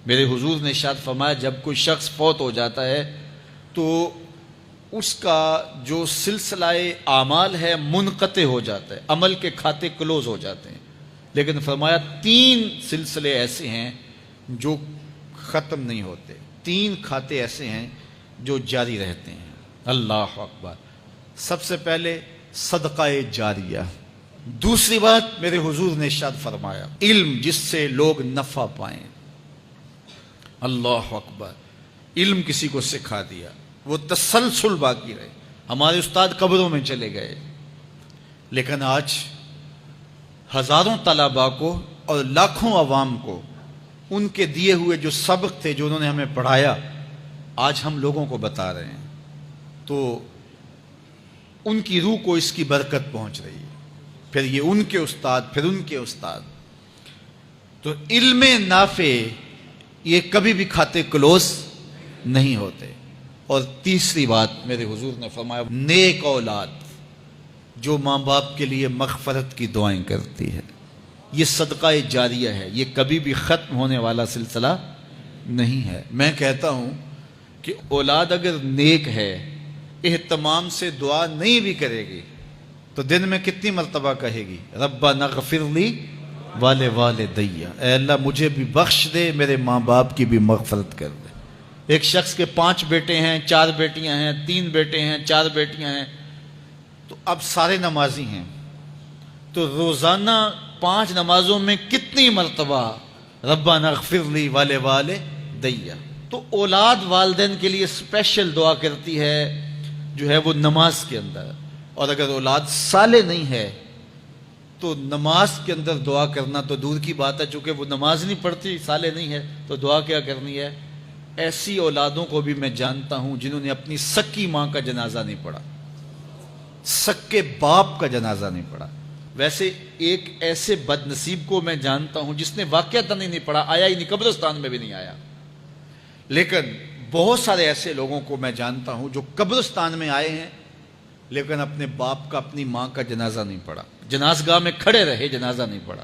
میرے حضور نے ارشاد فرمایا جب کوئی شخص فوت ہو جاتا ہے تو اس کا جو سلسلہ اعمال ہے منقطع ہو جاتا ہے، عمل کے کھاتے کلوز ہو جاتے ہیں، لیکن فرمایا 3 سلسلے ایسے ہیں جو ختم نہیں ہوتے، 3 کھاتے ایسے ہیں جو جاری رہتے ہیں۔ اللہ اکبر۔ سب سے پہلے صدقہ جاریہ، دوسری بات میرے حضور نے ارشاد فرمایا علم جس سے لوگ نفع پائیں۔ اللہ اکبر۔ علم کسی کو سکھا دیا، وہ تسلسل باقی رہے۔ ہمارے استاد قبروں میں چلے گئے، لیکن آج ہزاروں طلباء کو اور لاکھوں عوام کو ان کے دیے ہوئے جو سبق تھے جو انہوں نے ہمیں پڑھایا آج ہم لوگوں کو بتا رہے ہیں، تو ان کی روح کو اس کی برکت پہنچ رہی ہے۔ پھر یہ ان کے استاد، پھر ان کے استاد۔ تو علم نافع یہ کبھی بھی کھاتے کلوز نہیں ہوتے۔ اور تیسری بات میرے حضور نے فرمایا نیک اولاد جو ماں باپ کے لیے مغفرت کی دعائیں کرتی ہے، یہ صدقہ جاریہ ہے، یہ کبھی بھی ختم ہونے والا سلسلہ نہیں ہے۔ میں کہتا ہوں کہ اولاد اگر نیک ہے، اہتمام سے دعا نہیں بھی کرے گی تو دن میں کتنی مرتبہ کہے گی ربنا اغفر لی والدی، اے اللہ مجھے بھی بخش دے، میرے ماں باپ کی بھی مغفرت کر دے۔ ایک شخص کے 5 بیٹے ہیں، 4 بیٹیاں ہیں، 3 بیٹے ہیں، 4 بیٹیاں ہیں، تو اب سارے نمازی ہیں، تو روزانہ 5 نمازوں میں کتنی مرتبہ ربنا اغفر لی والدی۔ تو اولاد والدین کے لیے اسپیشل دعا کرتی ہے جو ہے وہ نماز کے اندر، اور اگر اولاد صالح نہیں ہے تو نماز کے اندر دعا کرنا تو دور کی بات ہے، چونکہ وہ نماز نہیں پڑھتی، صالح نہیں ہے، تو دعا کیا کرنی ہے؟ ایسی اولادوں کو بھی میں جانتا ہوں جنہوں نے اپنی سکی ماں کا جنازہ نہیں پڑھا، سکے باپ کا جنازہ نہیں پڑھا۔ ویسے ایک ایسے بد نصیب کو میں جانتا ہوں جس نے واقعتاً نہیں پڑھا، آیا ہی نہیں، قبرستان میں بھی نہیں آیا، لیکن بہت سارے ایسے لوگوں کو میں جانتا ہوں جو قبرستان میں آئے ہیں لیکن اپنے باپ کا، اپنی ماں کا جنازہ نہیں پڑھا، جنازگاہ میں کھڑے رہے، جنازہ نہیں پڑھا۔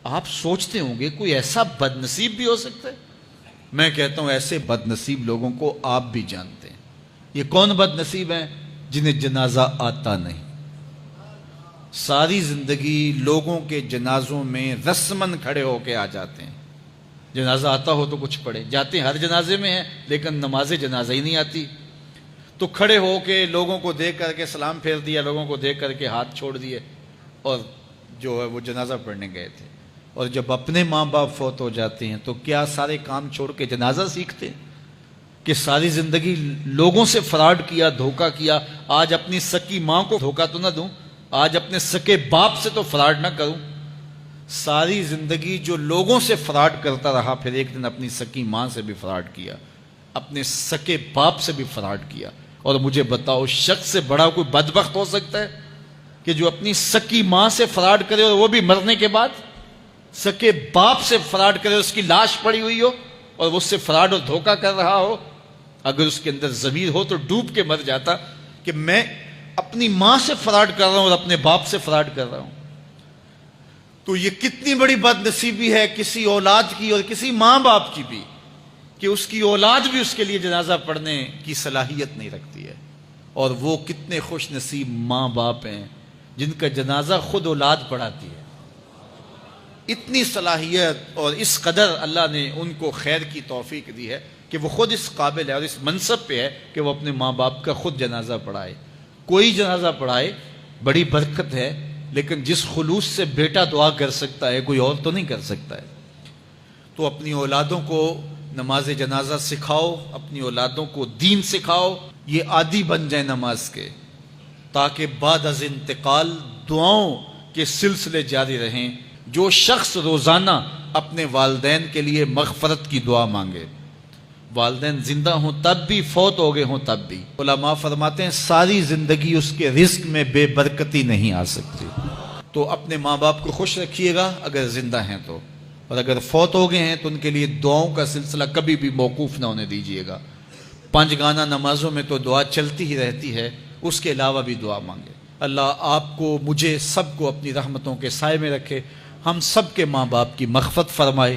آپ سوچتے ہوں گے کوئی ایسا بد نصیب بھی ہو سکتا ہے؟ میں کہتا ہوں ایسے بد نصیب لوگوں کو آپ بھی جانتے ہیں۔ یہ کون بد نصیب ہیں؟ جنہیں جنازہ آتا نہیں، ساری زندگی لوگوں کے جنازوں میں رسماً کھڑے ہو کے آ جاتے ہیں، جنازہ آتا ہو تو کچھ پڑھے، جاتے ہیں ہر جنازے میں ہیں لیکن نماز جنازہ ہی نہیں آتی، تو کھڑے ہو کے لوگوں کو دیکھ کر کے سلام پھیر دیا، لوگوں کو دیکھ کر کے ہاتھ چھوڑ دیے، اور جو ہے وہ جنازہ پڑھنے گئے تھے۔ اور جب اپنے ماں باپ فوت ہو جاتے ہیں تو کیا سارے کام چھوڑ کے جنازہ سیکھتے ہیں کہ ساری زندگی لوگوں سے فراڈ کیا، دھوکہ کیا، آج اپنی سکی ماں کو دھوکہ تو نہ دوں، آج اپنے سکے باپ سے تو فراڈ نہ کروں۔ ساری زندگی جو لوگوں سے فراڈ کرتا رہا، پھر ایک دن اپنی سکی ماں سے بھی فراڈ کیا، اپنے سکے باپ سے بھی فراڈ کیا۔ اور مجھے بتاؤ شخص سے بڑا کوئی بدبخت ہو سکتا ہے کہ جو اپنی سکی ماں سے فراڈ کرے اور وہ بھی مرنے کے بعد، سکے باپ سے فراڈ کرے، اس کی لاش پڑی ہوئی ہو اور وہ اس سے فراڈ اور دھوکہ کر رہا ہو؟ اگر اس کے اندر ضمیر ہو تو ڈوب کے مر جاتا کہ میں اپنی ماں سے فراڈ کر رہا ہوں اور اپنے باپ سے فراڈ کر رہا ہوں۔ تو یہ کتنی بڑی بد نصیبی ہے کسی اولاد کی اور کسی ماں باپ کی بھی کہ اس کی اولاد بھی اس کے لیے جنازہ پڑھنے کی صلاحیت نہیں رکھتی ہے۔ اور وہ کتنے خوش نصیب ماں باپ ہیں جن کا جنازہ خود اولاد پڑھاتی ہے۔ اتنی صلاحیت اور اس قدر اللہ نے ان کو خیر کی توفیق دی ہے کہ وہ خود اس قابل ہے اور اس منصب پہ ہے کہ وہ اپنے ماں باپ کا خود جنازہ پڑھائے۔ کوئی جنازہ پڑھائے بڑی برکت ہے، لیکن جس خلوص سے بیٹا دعا کر سکتا ہے کوئی اور تو نہیں کر سکتا ہے۔ تو اپنی اولادوں کو نماز جنازہ سکھاؤ، اپنی اولادوں کو دین سکھاؤ، یہ عادی بن جائیں نماز کے، تاکہ بعد از انتقال دعاؤں کے سلسلے جاری رہیں۔ جو شخص روزانہ اپنے والدین کے لیے مغفرت کی دعا مانگے، والدین زندہ ہوں تب بھی، فوت ہو گئے ہوں تب بھی، علماء فرماتے ہیں ساری زندگی اس کے رزق میں بے برکتی نہیں آ سکتی۔ تو اپنے ماں باپ کو خوش رکھیے گا اگر زندہ ہیں تو، اور اگر فوت ہو گئے ہیں تو ان کے لیے دعاؤں کا سلسلہ کبھی بھی موقوف نہ ہونے دیجیے گا۔ 5 گانا نمازوں میں تو دعا چلتی ہی رہتی ہے، اس کے علاوہ بھی دعا مانگے۔ اللہ آپ کو، مجھے، سب کو اپنی رحمتوں کے سائے میں رکھے، ہم سب کے ماں باپ کی مغفرت فرمائے۔